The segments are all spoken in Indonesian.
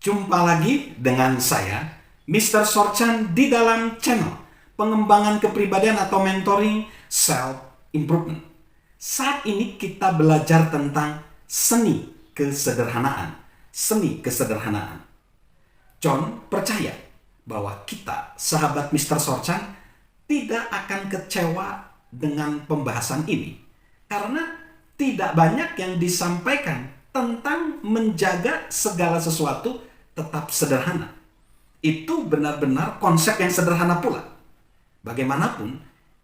Jumpa lagi dengan saya, Mr. Sorchan, di dalam channel pengembangan kepribadian atau mentoring self-improvement. Saat ini kita belajar tentang seni kesederhanaan. Seni kesederhanaan. John percaya bahwa kita, sahabat Mr. Sorchan, tidak akan kecewa dengan pembahasan ini. Karena tidak banyak yang disampaikan tentang menjaga segala sesuatu tetap sederhana. Itu benar-benar konsep yang sederhana pula. Bagaimanapun,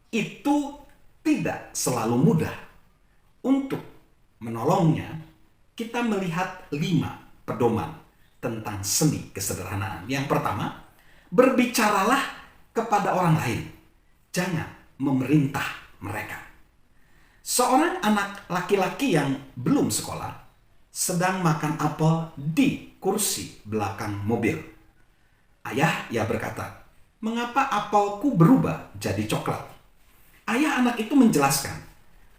itu tidak selalu mudah. Untuk menolongnya, kita melihat 5 pedoman tentang seni kesederhanaan. Yang pertama, berbicaralah kepada orang lain. Jangan memerintah mereka. Seorang anak laki-laki yang belum sekolah sedang makan apel di kursi belakang mobil. Ayah, ia berkata, "Mengapa apelku berubah jadi coklat?" Ayah anak itu menjelaskan,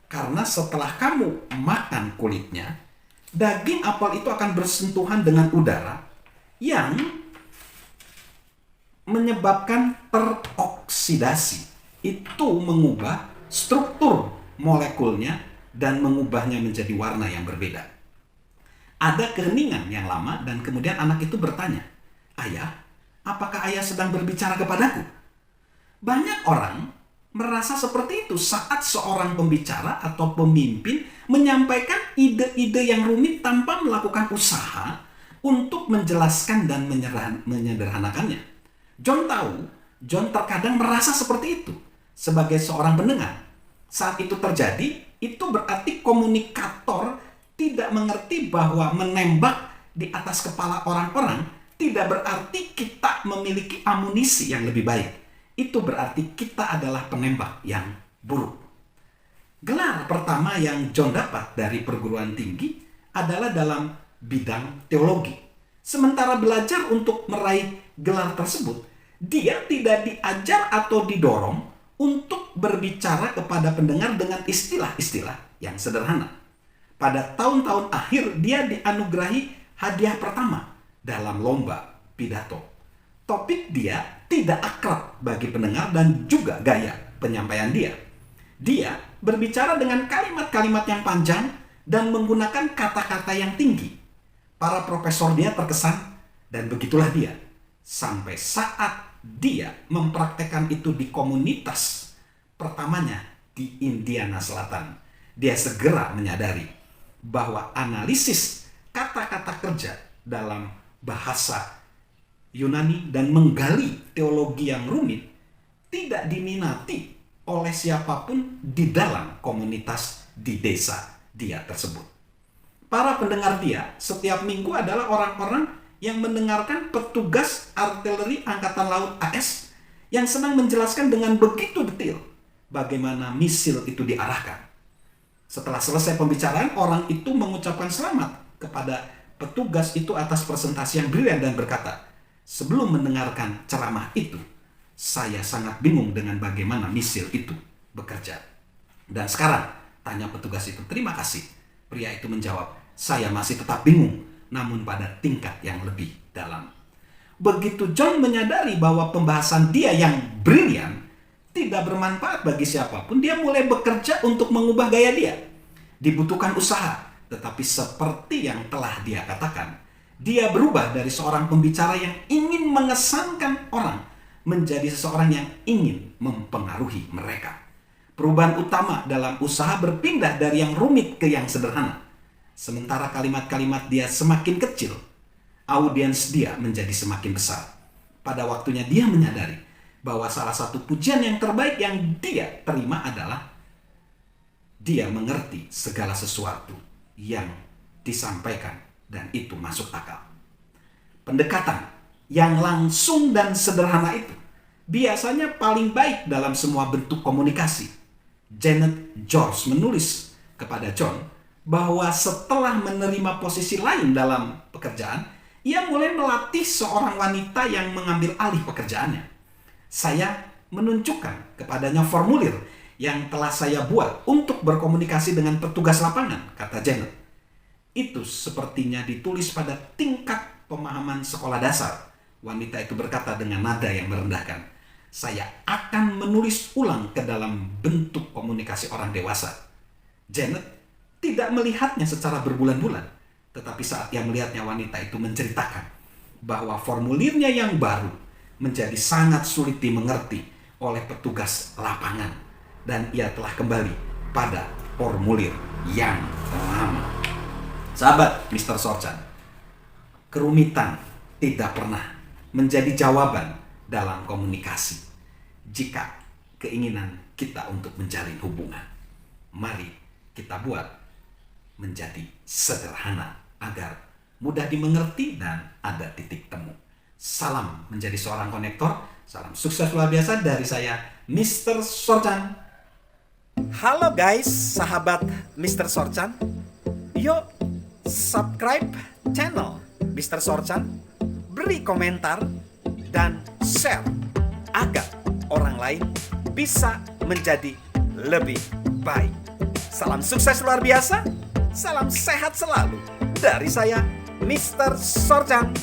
"Karena setelah kamu makan kulitnya, daging apel itu akan bersentuhan dengan udara yang menyebabkan teroksidasi. Itu mengubah struktur molekulnya dan mengubahnya menjadi warna yang berbeda." Ada keheningan yang lama dan kemudian anak itu bertanya, "Ayah, apakah ayah sedang berbicara kepadaku?" Banyak orang merasa seperti itu saat seorang pembicara atau pemimpin menyampaikan ide-ide yang rumit tanpa melakukan usaha untuk menjelaskan dan menyederhanakannya. John terkadang merasa seperti itu sebagai seorang pendengar. Saat itu terjadi, itu berarti komunikator tidak mengerti bahwa menembak di atas kepala orang-orang tidak berarti kita memiliki amunisi yang lebih baik. Itu berarti kita adalah penembak yang buruk. Gelar pertama yang John dapat dari perguruan tinggi adalah dalam bidang teologi. Sementara belajar untuk meraih gelar tersebut, dia tidak diajar atau didorong untuk berbicara kepada pendengar dengan istilah-istilah yang sederhana. Pada tahun-tahun akhir, dia dianugerahi hadiah pertama dalam lomba pidato. Topik dia tidak akrab bagi pendengar dan juga gaya penyampaian dia. Dia berbicara dengan kalimat-kalimat yang panjang dan menggunakan kata-kata yang tinggi. Para profesor dia terkesan dan begitulah dia. Sampai saat dia mempraktekkan itu di komunitas pertamanya di Indiana Selatan. Dia segera menyadari bahwa analisis kata-kata kerja dalam bahasa Yunani dan menggali teologi yang rumit tidak diminati oleh siapapun di dalam komunitas di desa dia tersebut. Para pendengar dia setiap minggu adalah orang-orang yang mendengarkan petugas artileri Angkatan Laut AS yang senang menjelaskan dengan begitu detail bagaimana misil itu diarahkan. Setelah selesai pembicaraan, orang itu mengucapkan selamat kepada petugas itu atas presentasi yang brilian dan berkata, "Sebelum mendengarkan ceramah itu, saya sangat bingung dengan bagaimana misil itu bekerja. Dan sekarang," tanya petugas itu, "terima kasih." Pria itu menjawab, "Saya masih tetap bingung, namun pada tingkat yang lebih dalam." Begitu John menyadari bahwa pembahasan dia yang brilian tidak bermanfaat bagi siapapun, dia mulai bekerja untuk mengubah gaya dia. Dibutuhkan usaha, tetapi seperti yang telah dia katakan, dia berubah dari seorang pembicara yang ingin mengesankan orang menjadi seseorang yang ingin mempengaruhi mereka. Perubahan utama dalam usaha berpindah dari yang rumit ke yang sederhana. Sementara kalimat-kalimat dia semakin kecil, audiens dia menjadi semakin besar. Pada waktunya dia menyadari bahwa salah satu pujian yang terbaik yang dia terima adalah dia mengerti segala sesuatu yang disampaikan dan itu masuk akal. Pendekatan yang langsung dan sederhana itu biasanya paling baik dalam semua bentuk komunikasi. Janet George menulis kepada John bahwa setelah menerima posisi lain dalam pekerjaan, ia mulai melatih seorang wanita yang mengambil alih pekerjaannya. "Saya menunjukkan kepadanya formulir yang telah saya buat untuk berkomunikasi dengan petugas lapangan," kata Janet. "Itu sepertinya ditulis pada tingkat pemahaman sekolah dasar, wanita itu berkata dengan nada yang merendahkan, "Saya akan menulis ulang ke dalam bentuk komunikasi orang dewasa." Janet tidak melihatnya secara berbulan-bulan, tetapi saat ia melihatnya, wanita itu menceritakan bahwa formulirnya yang baru menjadi sangat sulit dimengerti oleh petugas lapangan, dan ia telah kembali pada formulir yang lama. Sahabat Mr. Sorchan, kerumitan tidak pernah menjadi jawaban dalam komunikasi. Jika keinginan kita untuk menjalin hubungan, mari kita buat menjadi sederhana agar mudah dimengerti dan ada titik temu. Salam menjadi seorang konektor, salam sukses luar biasa dari saya, Mr. Sorchan. Halo guys, sahabat Mr. Sorchan. Yuk, subscribe channel Mr. Sorchan, beri komentar, dan share agar orang lain bisa menjadi lebih baik. Salam sukses luar biasa, salam sehat selalu dari saya, Mr. Sorchan.